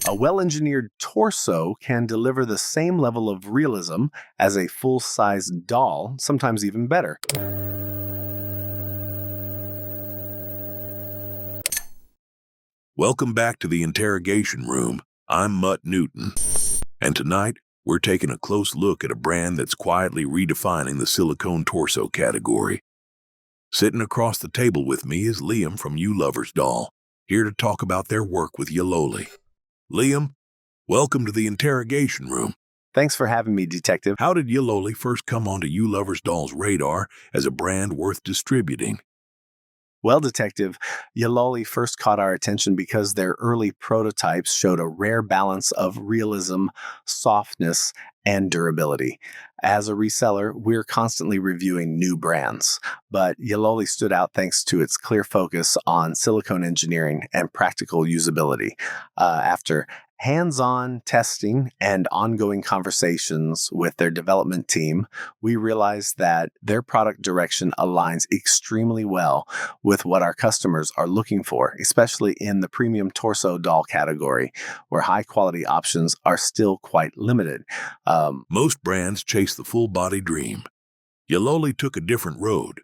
A well-engineered torso can deliver the same level of realism as a full-size doll, sometimes even better. Welcome back to the Interrogation Room. I'm Mutt Newton, and tonight we're taking a close look at a brand that's quietly redefining the silicone torso category. Sitting across the table with me is Liam from ULoversDoll, here to talk about their work with Yeloly. Liam, welcome to the Interrogation Room. Thanks for having me, Detective. How did Yeloly first come onto ULoversDoll's radar as a brand worth distributing? Well, Detective, Yeloly first caught our attention because their early prototypes showed a rare balance of realism, softness, and durability. As a reseller, we're constantly reviewing new brands, but Yeloly stood out thanks to its clear focus on silicone engineering and practical usability. After hands-on testing and ongoing conversations with their development team, we realized that their product direction aligns extremely well with what our customers are looking for, especially in the premium torso doll category, where high-quality options are still quite limited. Most brands chase the full-body dream. Yeloly took a different road.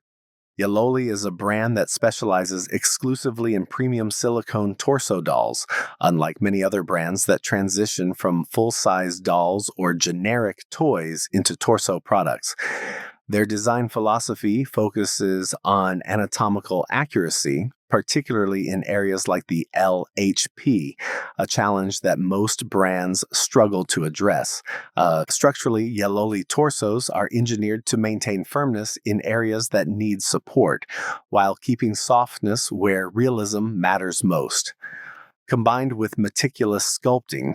Yeloly is a brand that specializes exclusively in premium silicone torso dolls, unlike many other brands that transition from full-size dolls or generic toys into torso products. Their design philosophy focuses on anatomical accuracy, particularly in areas like the LHP, a challenge that most brands struggle to address. Structurally, Yeloly torsos are engineered to maintain firmness in areas that need support, while keeping softness where realism matters most. Combined with meticulous sculpting,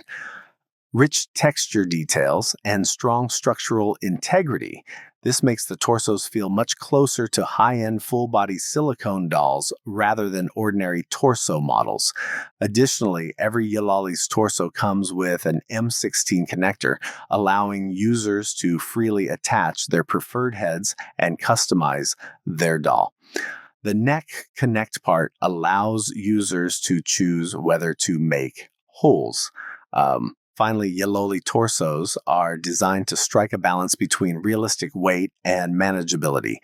rich texture details, and strong structural integrity, this makes the torsos feel much closer to high-end full-body silicone dolls rather than ordinary torso models. Additionally, every Yeloly's torso comes with an M16 connector, allowing users to freely attach their preferred heads and customize their doll. The neck connect part allows users to choose whether to make holes. Finally, Yeloly torsos are designed to strike a balance between realistic weight and manageability.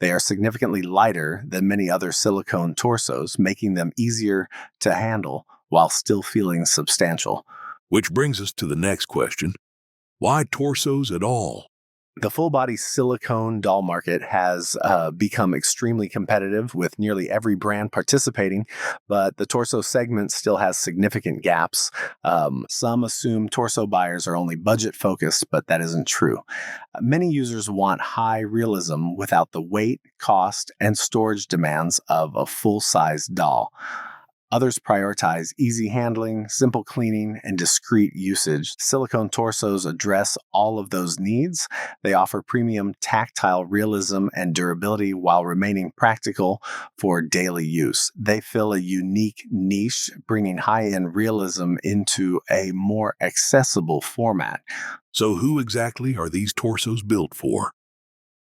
They are significantly lighter than many other silicone torsos, making them easier to handle while still feeling substantial. Which brings us to the next question. Why torsos at all? The full-body silicone doll market has become extremely competitive with nearly every brand participating, but the torso segment still has significant gaps. Some assume torso buyers are only budget-focused, but that isn't true. Many users want high realism without the weight, cost, and storage demands of a full-size doll. Others prioritize easy handling, simple cleaning, and discreet usage. Silicone torsos address all of those needs. They offer premium tactile realism and durability while remaining practical for daily use. They fill a unique niche, bringing high-end realism into a more accessible format. So who exactly are these torsos built for?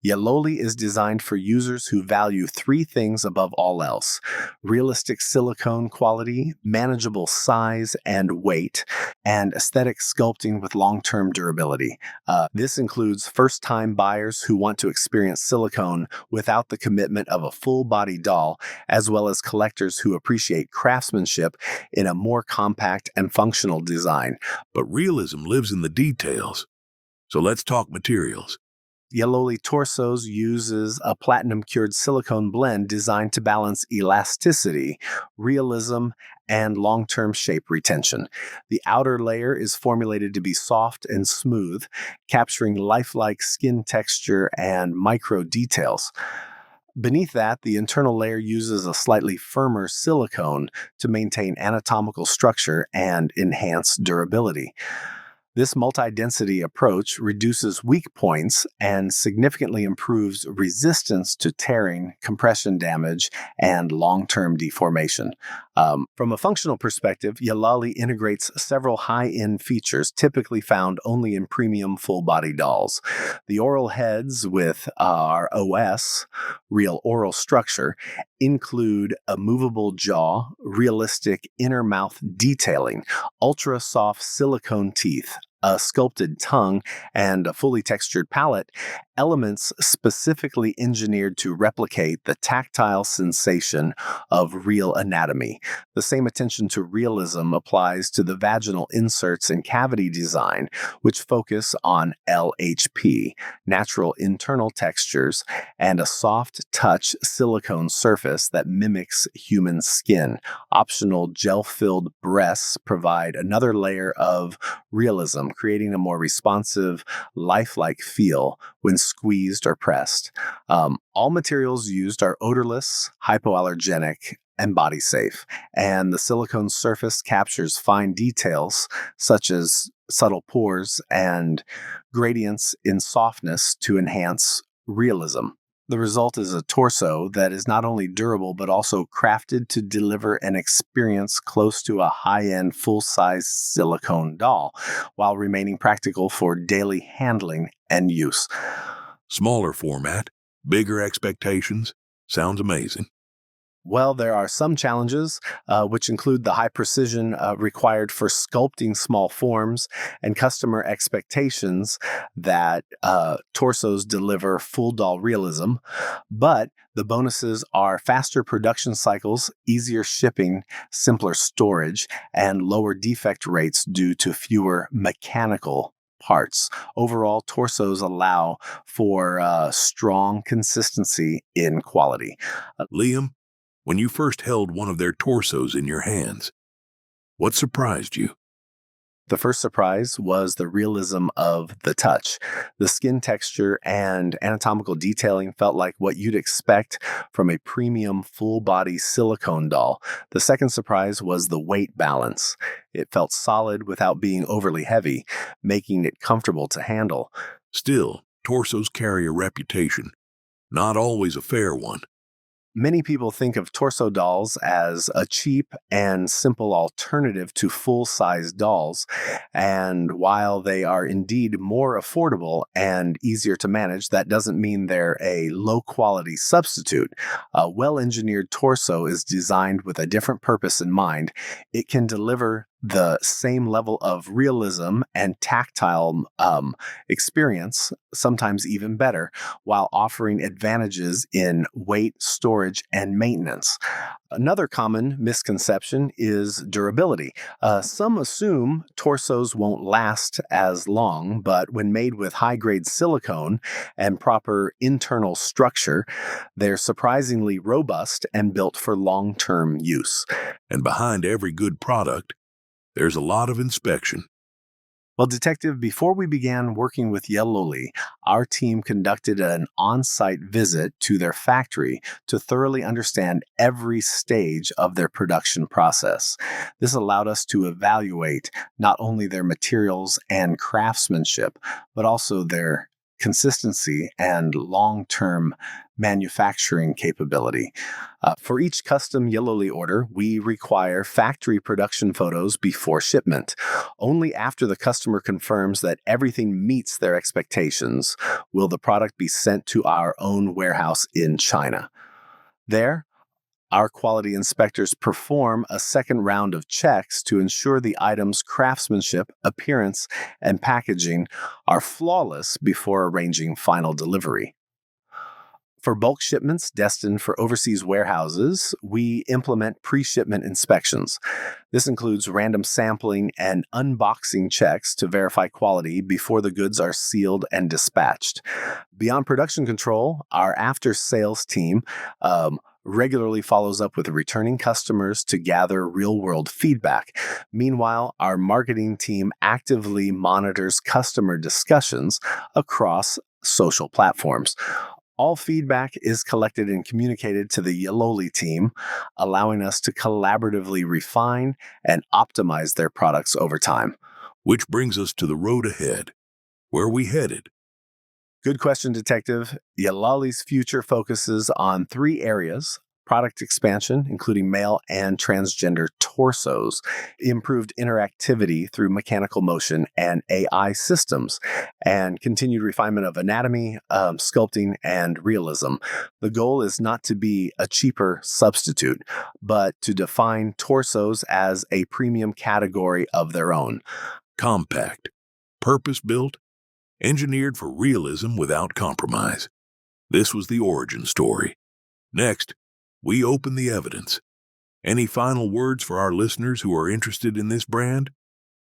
Yeloly is designed for users who value three things above all else: realistic silicone quality, manageable size and weight, and aesthetic sculpting with long-term durability. This includes first-time buyers who want to experience silicone without the commitment of a full-body doll, as well as collectors who appreciate craftsmanship in a more compact and functional design. But realism lives in the details. So let's talk materials. Yeloly torsos uses a platinum-cured silicone blend designed to balance elasticity, realism, and long-term shape retention. The outer layer is formulated to be soft and smooth, capturing lifelike skin texture and micro details. Beneath that, the internal layer uses a slightly firmer silicone to maintain anatomical structure and enhance durability. This multi-density approach reduces weak points and significantly improves resistance to tearing, compression damage, and long-term deformation. From a functional perspective, Yeloly integrates several high-end features typically found only in premium full-body dolls. The oral heads with our OS, real oral structure, include a movable jaw, realistic inner mouth detailing, ultra-soft silicone teeth, a sculpted tongue, and a fully textured palate, elements specifically engineered to replicate the tactile sensation of real anatomy. The same attention to realism applies to the vaginal inserts and cavity design, which focus on LHP, natural internal textures, and a soft touch silicone surface that mimics human skin. Optional gel-filled breasts provide another layer of realism, creating a more responsive, lifelike feel when squeezed or pressed. All materials used are odorless, hypoallergenic, and body safe, and the silicone surface captures fine details such as subtle pores and gradients in softness to enhance realism. The result is a torso that is not only durable but also crafted to deliver an experience close to a high-end full-size silicone doll while remaining practical for daily handling and use. Smaller format, bigger expectations. Sounds amazing. Well, there are some challenges, which include the high precision required for sculpting small forms and customer expectations that torsos deliver full doll realism. But the bonuses are faster production cycles, easier shipping, simpler storage, and lower defect rates due to fewer mechanical parts. Overall, torsos allow for strong consistency in quality. Liam, when you first held one of their torsos in your hands, what surprised you? The first surprise was the realism of the touch. The skin texture and anatomical detailing felt like what you'd expect from a premium full-body silicone doll. The second surprise was the weight balance. It felt solid without being overly heavy, making it comfortable to handle. Still, torsos carry a reputation, not always a fair one. Many people think of torso dolls as a cheap and simple alternative to full-size dolls, and while they are indeed more affordable and easier to manage, that doesn't mean they're a low-quality substitute. A well-engineered torso is designed with a different purpose in mind. It can deliver the same level of realism and tactile experience, sometimes even better, while offering advantages in weight, storage, and maintenance. Another common misconception is durability. Some assume torsos won't last as long, but when made with high-grade silicone and proper internal structure, they're surprisingly robust and built for long-term use. And behind every good product, there's a lot of inspection. Well, Detective, before we began working with Yeloly, our team conducted an on-site visit to their factory to thoroughly understand every stage of their production process. This allowed us to evaluate not only their materials and craftsmanship, but also their consistency and long-term manufacturing capability. For each custom Yeloly order, we require factory production photos before shipment. Only after the customer confirms that everything meets their expectations will the product be sent to our own warehouse in China. There, our quality inspectors perform a second round of checks to ensure the item's craftsmanship, appearance, and packaging are flawless before arranging final delivery. For bulk shipments destined for overseas warehouses, we implement pre-shipment inspections. This includes random sampling and unboxing checks to verify quality before the goods are sealed and dispatched. Beyond production control, our after-sales team regularly follows up with returning customers to gather real-world feedback. Meanwhile, our marketing team actively monitors customer discussions across social platforms. All feedback is collected and communicated to the Yeloly team, allowing us to collaboratively refine and optimize their products over time. Which brings us to the road ahead. Where are we headed? Good question, Detective. Yeloly's future focuses on 3 areas: product expansion, including male and transgender torsos, improved interactivity through mechanical motion and AI systems, and continued refinement of anatomy, sculpting, and realism. The goal is not to be a cheaper substitute, but to define torsos as a premium category of their own. Compact, purpose-built, engineered for realism without compromise. This was the origin story. Next, we open the evidence. Any final words for our listeners who are interested in this brand?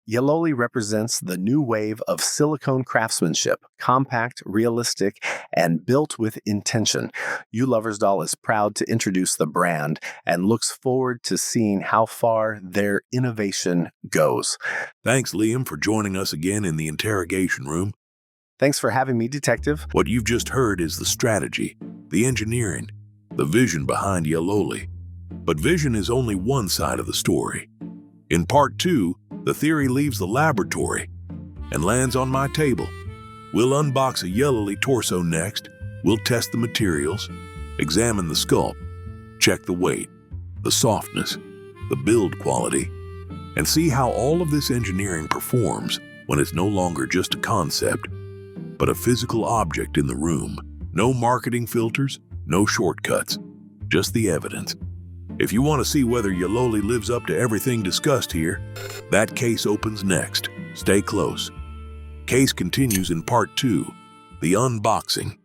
Yeloly represents the new wave of silicone craftsmanship, compact, realistic, and built with intention. ULoversDoll is proud to introduce the brand and looks forward to seeing how far their innovation goes. Thanks, Liam, for joining us again in the Interrogation Room. Thanks for having me, Detective. What you've just heard is the strategy, the engineering, the vision behind Yeloly. But vision is only one side of the story. In Part 2, the theory leaves the laboratory and lands on my table. We'll unbox a Yeloly torso next. We'll test the materials, examine the sculpt, check the weight, the softness, the build quality, and see how all of this engineering performs when it's no longer just a concept, but a physical object in the room. No marketing filters, no shortcuts, just the evidence. If you want to see whether Yeloly lives up to everything discussed here, that case opens next. Stay close. Case continues in Part 2, the unboxing.